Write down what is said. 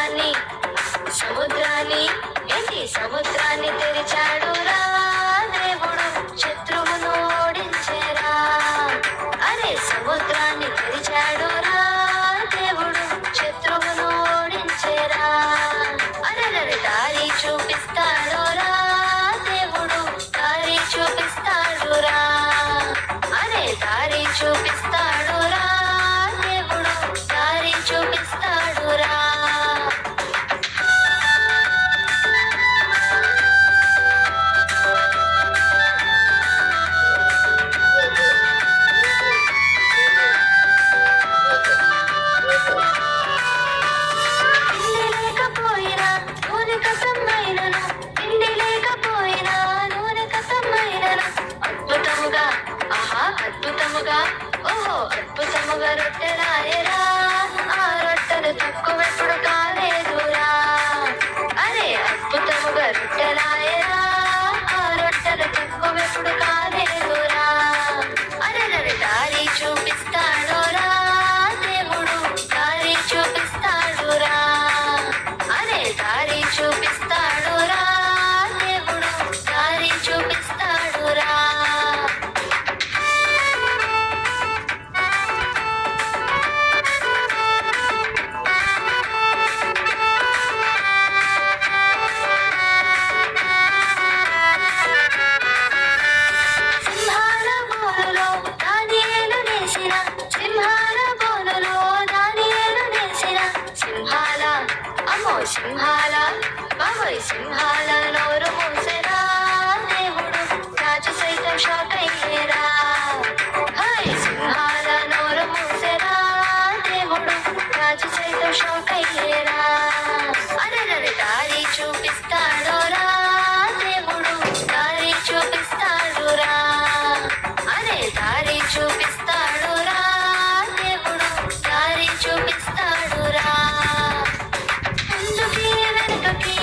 సముద్రాన్ని సముద్రాన్ని ఏంటి సముద్రాన్ని తెరిచాడు రా దేవుడు శత్రువును ఓడించేరా. అరే సముద్రాన్ని తెరిచాడు రా దేవుడు శత్రువును ఓడించేరా. అరే దారి చూపిస్తాడు రా దేవుడు దారి చూపిస్తాడు రా. అరే దారి చూపిస్తాడు రా దేవుడు దారి చూపిస్తాడు రా. ఓహో అద్భుతముగా రొట్టెలాయరా ఆ రొట్టెలు తక్కువెప్పుడు కాలేదురా. అరే అద్భుతముగా రొట్టెలాయరా ఆ రొట్టెలు తక్కువెప్పుడు కాలేదురా. అరే దారి చూపిస్తాడురా దేవుడు దారి చూపిస్తాడురా. అరే దారి చూపిస్తాడురా దేవుడు దారి చూపిస్తాడురా. సింహాల బాబోయ్ సింహాల నోరు మూసెరా దేవుడు రాజు సైతం షాక్ అయ్యేరా. హాయ్ సింహాల నోరు మూసెరా దేవుడు రాజు సైతం షాక్ అయ్యేరా. అరే దారి చూపిస్తాడురా దేవుడు దారి చూపిస్తాడురా. అరే దారి చూపిస్తాడురా దేవుడు దారి చూపిస్తాడురా. ముందుకి వెనుకకి